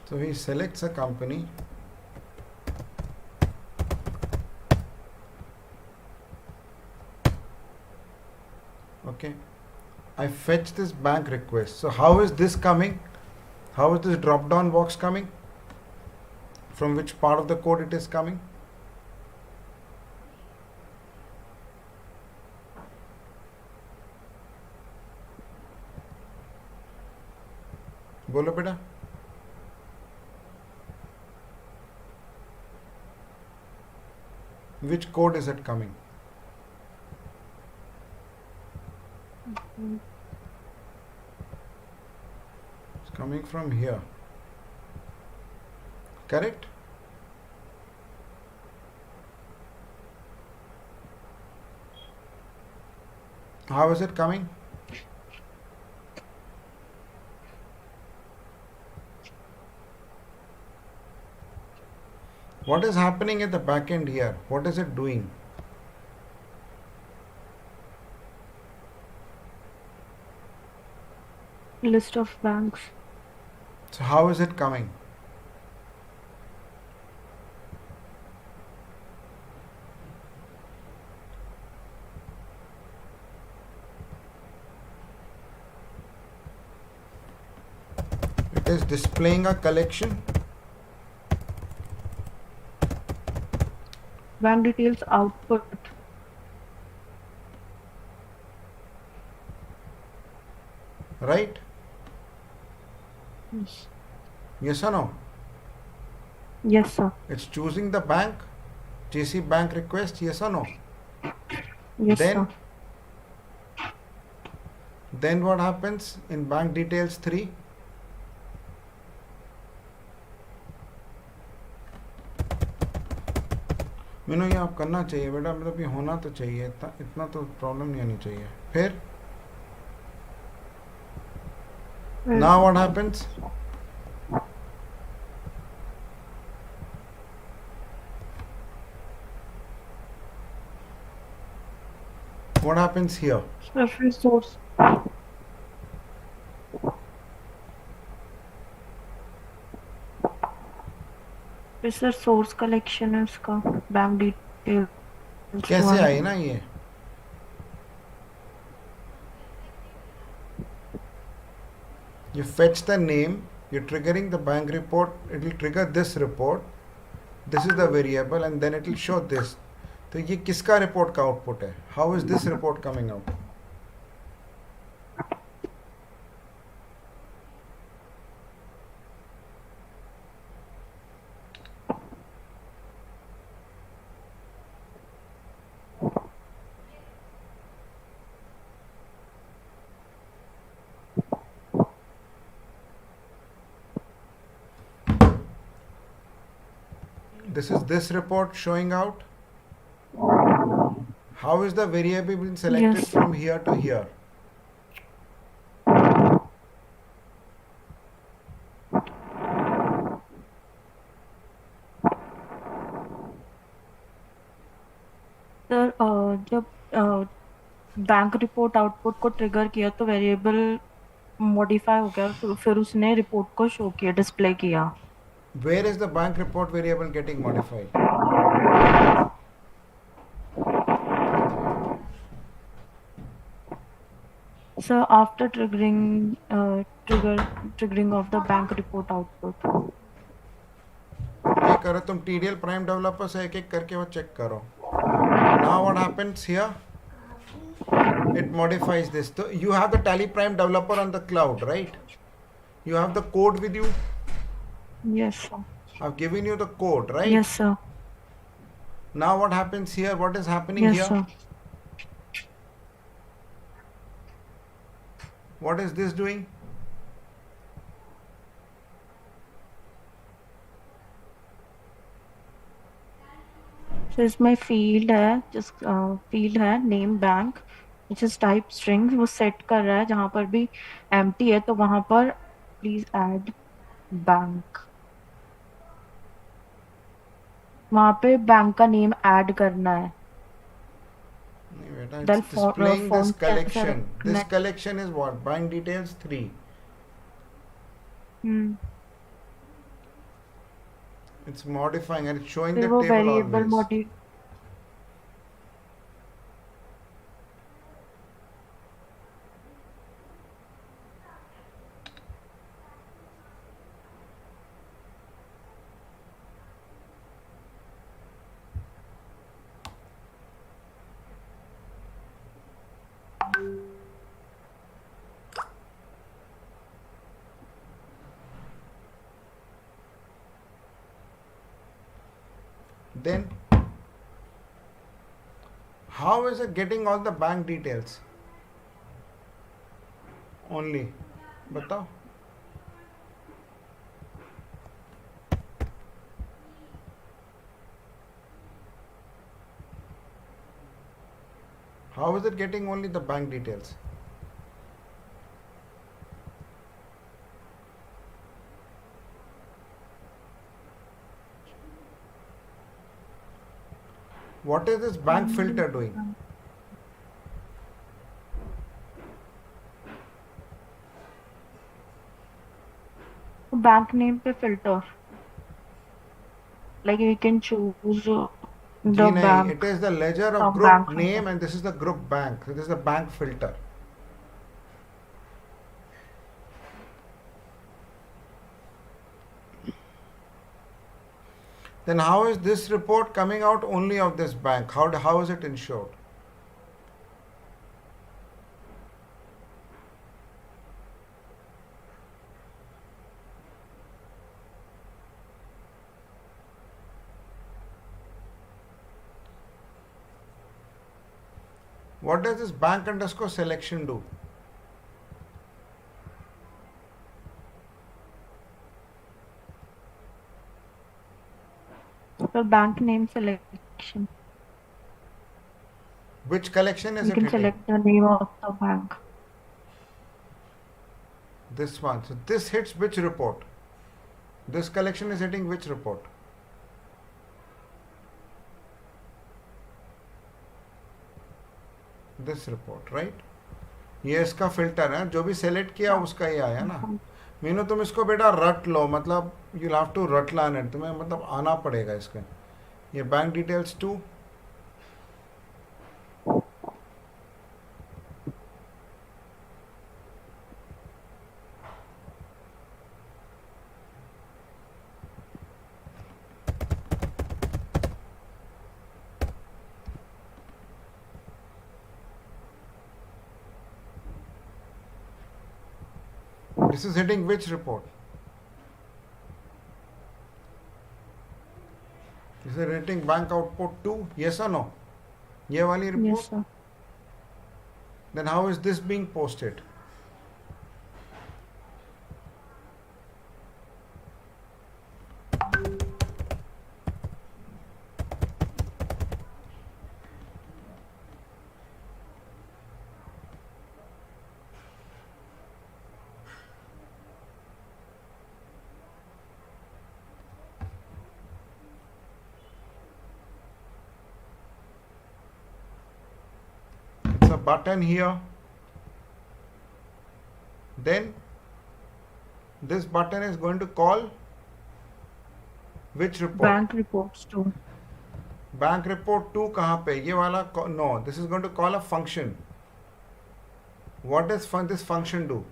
So he selects a company. Okay, I fetch this bank request. So how is this coming? How is this drop down box coming? From which part of the code it is coming? बोलो बेटा. Which code is it coming? It's coming from here. Correct? How is it coming? What is happening at the back end here? What is it doing? List of banks. So how is it coming? It is displaying a collection. Bank details output. Right? Yes. Yes or no? Yes, sir. It's choosing the bank. JC bank request. Yes or no? Yes, Then sir. Then what happens in bank details 3? ये आप करना चाहिए बेटा, मतलब ये होना तो चाहिए, इतना तो प्रॉब्लम नहीं आनी चाहिए. फिर now what happens? What happens here? Reference source. Sir source collection है उसका बैंक डिटेल. कैसे आई ना ये? You fetch the name, you're triggering the bank report, it will trigger this report, this is the variable and then it will show this. तो ये किसका report का output है? How is this report coming out? This is this report showing out. How is the variable been selected Yes. from here to here? Sir जब bank report output को trigger किया तो variable modify हो गया, तो फिर उसने रिपोर्ट को शो किया, डिस्प्ले किया. Where is the bank report variable getting modified? So after triggering of the bank report output. ये करो तुम TDL Prime Developer से एक-एक करके वो चेक करो. Now what happens here? It modifies this. So you have the Tally Prime Developer on the cloud, right? You have the code with you. Yes, sir. I've given you the code, right? Yes, sir. Now what happens here? What is happening Yes, here? sir. What is this doing? So इसमें field है, just field है name bank, which is type string, वो set कर रहा है. जहाँ पर भी empty है तो वहाँ पर please add bank. वहाँ पे बैंक का नेम ऐड करना है. It's displaying this collection. This collection is what? Bank details 3. It's modifying and it's showing फिर the वो table variable always. मॉडि Then how is it getting all the bank details? Only. बताओ. How is it getting only the bank details? What is this bank filter doing? Bank name पे filter like we can choose जी the नहीं, bank it is the ledger of from group bank filter. name and this is the group bank. So this is the bank filter. Then how is this report coming out only of this bank? How is it ensured? What does this bank underscore selection do? So bank name selection. Which collection is We it can hitting? select the name of the bank. This one. So this hits which report? This collection is hitting which report? This report, right? ये इसका filter है, जो भी select किया उसका ही आया ना. मीनू तुम इसको बेटा रट लो, मतलब यू हैव टू रट लर्न इट, तुम्हें मतलब आना पड़ेगा इसके. ये bank details too. This is hitting which report? Is it hitting bank output 2? Yes or no? ये वाली report? Yes, sir. Then how is this being posted? It's a button here. Then this button is going to call which report? Bank reports too. Bank report 2 कहाँ पे? ये वाला. No, this is going to call a function. What does this function do?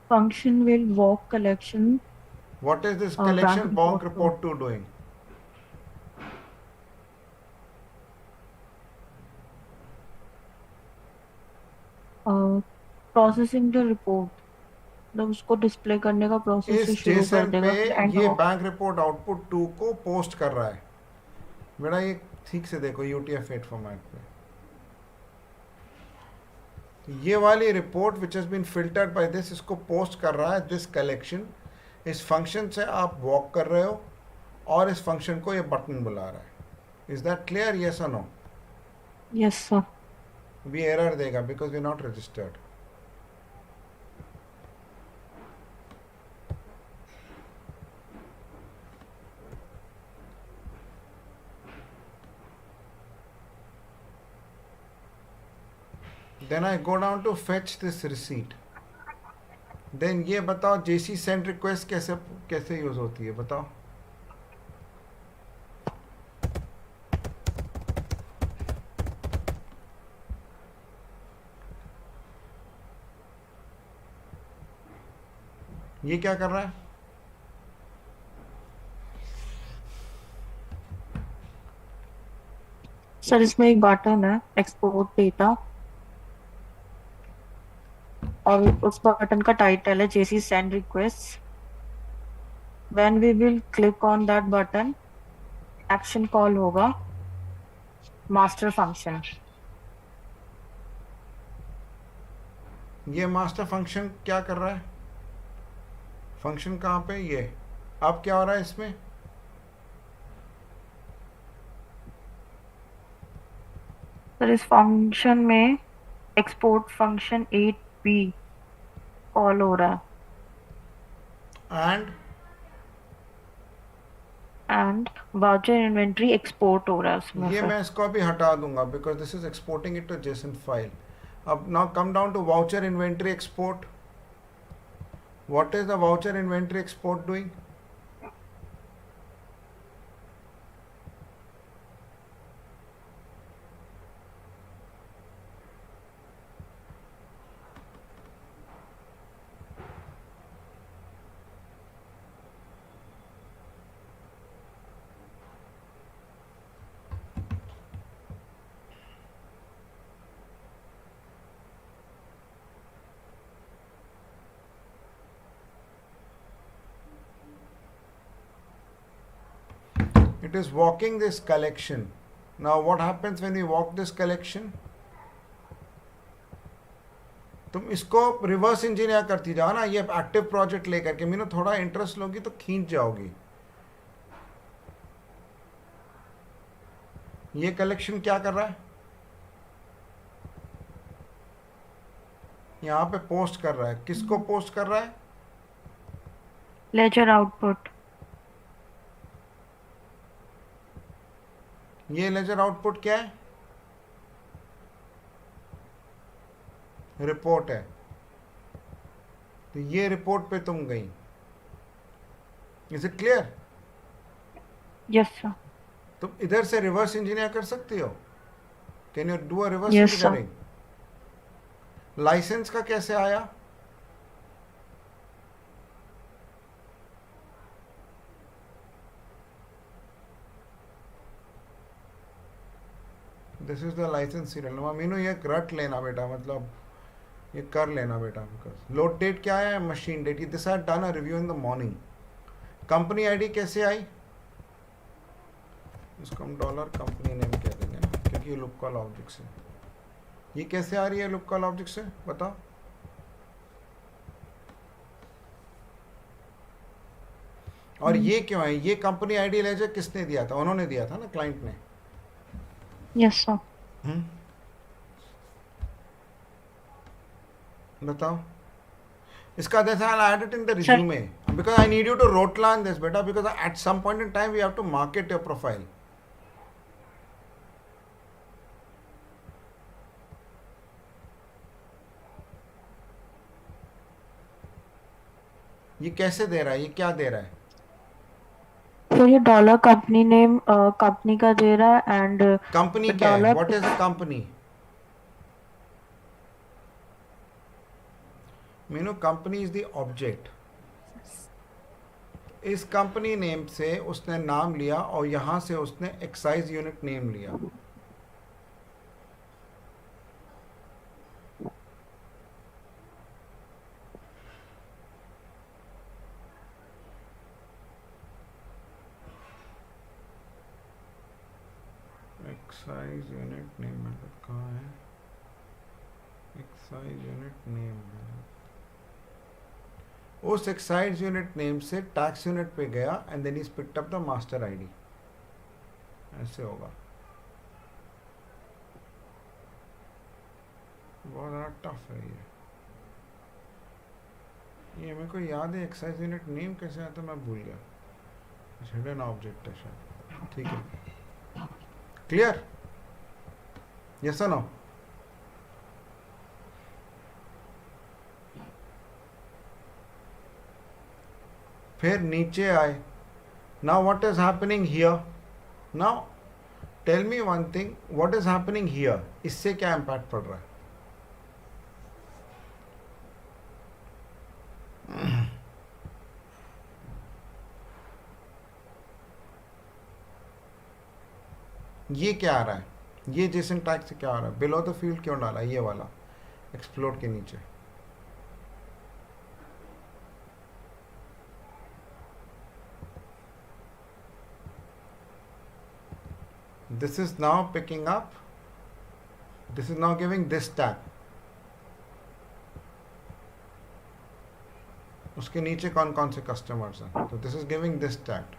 Function will walk collection. What is this Bank collection bank report report 2 doing? Processing the report, मतलब उसको display करने का process इस शुरू कर Jason देगा पे फिर एंड ये ऑफ. बैंक रिपोर्ट आउटपुट 2 को पोस्ट कर रहा है. बेटा ये ठीक से देखो UTF-8 फॉर्मेट पे. ये वाली report which has been filtered by this इसको पोस्ट कर रहा है. दिस कलेक्शन इस फंक्शन से आप वॉक कर रहे हो और इस फंक्शन को ये बटन बुला रहा है. Is that clear? यस और नो? Yes sir. भी एरर देगा because we not registered. then I go down to fetch this receipt. Then ये बताओ जेसी सेंड रिक्वेस्ट कैसे कैसे यूज होती है बताओ. ये क्या कर रहा है? सर इसमें एक बटन है एक्सपोर्ट डेटा और उस बटन का टाइटल है जेसी send request. When we will click on that button action call होगा मास्टर फंक्शन. ये मास्टर फंक्शन क्या कर रहा है? फंक्शन कहाँ पे? ये अब क्या हो रहा है इसमें? सर इस फंक्शन में एक्सपोर्ट फंक्शन 8b कॉल हो रहा है and and voucher inventory export हो रहा है उसमें ये से. मैं इसको अभी हटा दूंगा because this is exporting it to JSON file. अब now come down to voucher inventory export. What is the voucher inventory export doing? It is walking this collection. Now what happens when you walk this collection? तुम इसको reverse engineer करती जाओ ना. ये active project लेकर के मीनू थोड़ा interest लोगी तो खींच जाओगी. ये कलेक्शन क्या कर रहा है? यहाँ पे पोस्ट कर रहा है. किसको पोस्ट कर रहा है? Ledger output. ये लेजर आउटपुट क्या है? रिपोर्ट है. तो ये रिपोर्ट पे तुम गई. Is it clear? Yes sir. तुम इधर से रिवर्स इंजीनियर कर सकती हो. Can you do a reverse Yes, sir. Engineering? Licence का कैसे आया? This is the licence serial number. Meenu ये रट लेना बेटा, मतलब ये कर लेना बेटा. बिकॉज लोड डेट क्या है? Machine date. This I done a review in the morning. Company ID कैसे आई? इसको हम डॉलर कंपनी नेम कह देंगे ना, क्योंकि ये लुक कॉल ऑब्जेक्ट से. ये कैसे आ रही है लुक कॉल ऑब्जेक्ट से बताओ? और ये क्यों है? ये कंपनी आईडी लेजर किसने दिया था? उन्होंने दिया था ना, क्लाइंट ने. Yes sir. बताओ. इसका जैसा I add it in the resume because I need you to rote learn this बेटा, because at some point in time we have to market your profile. ये कैसे दे रहा है? ये क्या दे रहा है? तो ये डॉलर कंपनी नेम कंपनी का दे रहा है एंड कंपनी क्या है? What is a company? Meenu company is the object. इस कंपनी नेम से उसने नाम लिया और यहां से उसने एक्साइज यूनिट नेम लिया. एक्साइज यूनिट नेम मतलब कहाँ है? Excise unit name. उस एक्साइज यूनिट नेम से टैक्स यूनिट पे गया and then is picked up the master ID. ऐसे होगा. बहुत ज़्यादा टफ है ये. मेरे को याद है एक्साइज यूनिट नेम कैसे आता, मैं भूल गया. हिडन ऑब्जेक्ट है शायद. ठीक है. क्लियर? यस और नो? फिर नीचे आए. Now what is happening here? Now tell me one thing, what is happening here? इससे क्या impact पड़ रहा है? ये क्या आ रहा है? ये जेसन टैग से क्या आ रहा है? बिलो द फील्ड क्यों डाला? ये वाला एक्सप्लोड के नीचे. This is now picking up. This is now giving this tag. उसके नीचे कौन कौन से कस्टमर्स हैं? तो this is giving this tag.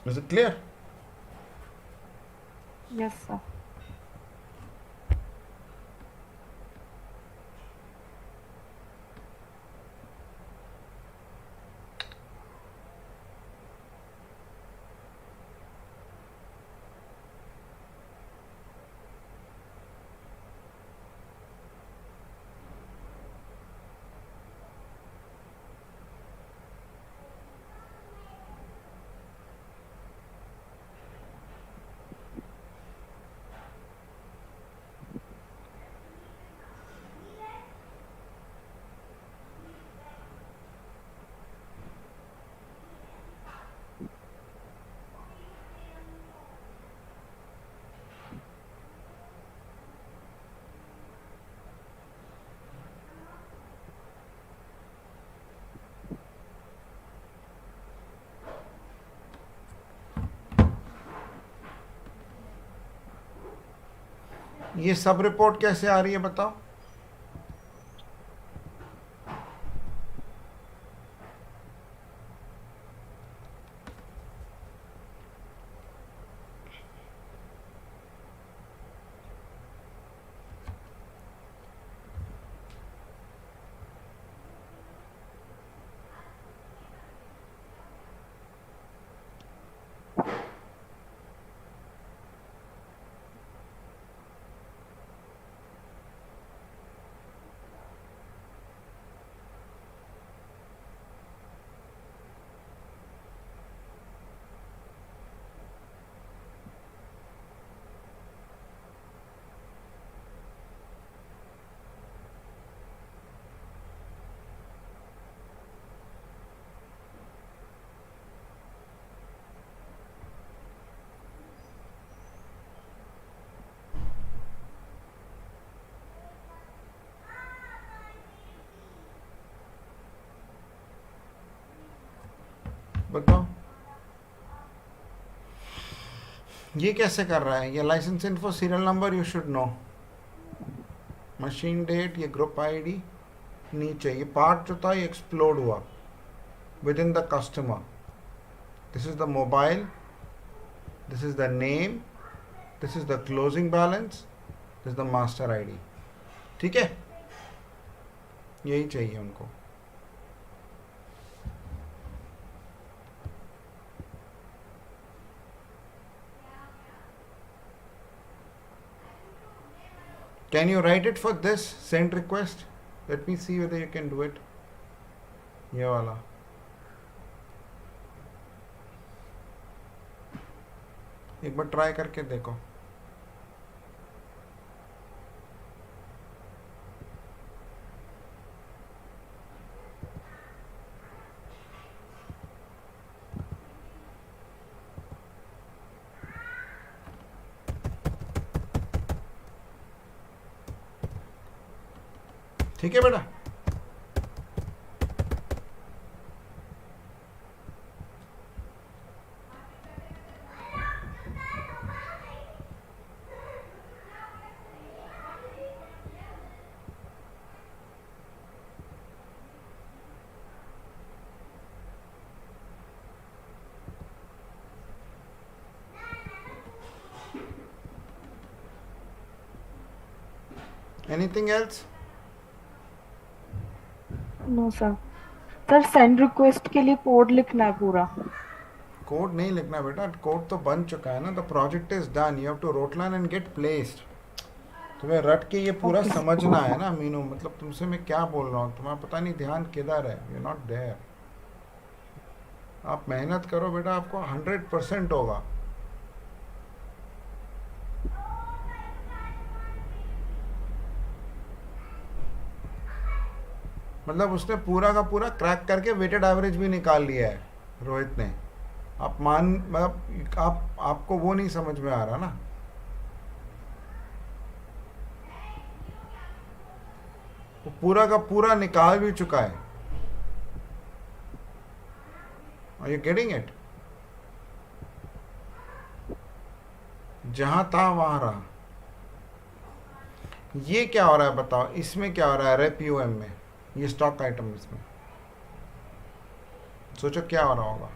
Is it clear? Yes, sir. ये सब रिपोर्ट कैसे आ रही है बताओ? बताओ ये कैसे कर रहा है? ये licence info serial number you should know, machine date, ये ग्रुप आईडी, नीचे ये पार्ट जो था ये एक्सप्लोड हुआ within the customer. This is the mobile, this is the name, this is the closing balance, this is the master ID. ठीक है, यही चाहिए उनको. Can you write it for this send request? Let me see whether you can do it. ये वाला एक बार try करके देखो. ठीक है बेटा. Anything else? No sir. Sir send request के लिए कोड लिखना है पूरा. कोड नहीं लिखना बेटा, कोड तो बन चुका है ना. The project is done, you have to rote learn and get placed. तुम्हें रट के ये पूरा ओके समझना है ना मीनू, मतलब तुमसे मैं क्या बोल रहा हूँ, तुम्हारा पता नहीं ध्यान किधर है, यू नॉट देयर। आप मेहनत करो बेटा, आपको 100% होगा। मतलब उसने पूरा का पूरा क्रैक करके वेटेड एवरेज भी निकाल लिया है रोहित ने। आप मान मतलब आपको वो नहीं समझ में आ रहा ना। वो पूरा का पूरा निकाल भी चुका है। Are you getting it? जहां था वहां रहा। ये क्या हो रहा है बताओ, इसमें क्या हो रहा है रेप यूएम में, ये स्टॉक आइटम इसमें सोचो क्या हो रहा होगा।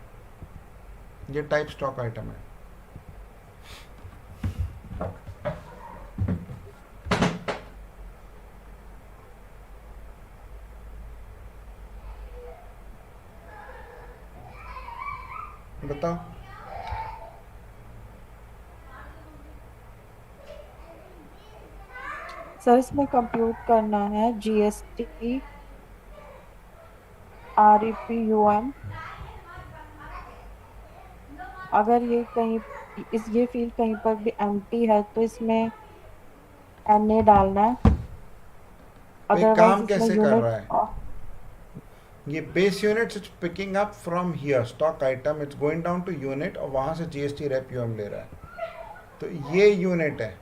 ये टाइप स्टॉक आइटम है। बताओ। सर, इसमें कंप्यूट करना है जीएसटी, आरईपीयूएम। अगर ये फील्ड कहीं पर भी एम्प्टी है तो इसमें एनए डालना है, तो एक अदरवाइज काम इसमें कैसे कर यूनिट। रहा है, ये base unit it's picking up from here stock item, it's going down to unit और वहां से जीएसटी रेप यूएम ले रहा है। तो ये यूनिट है,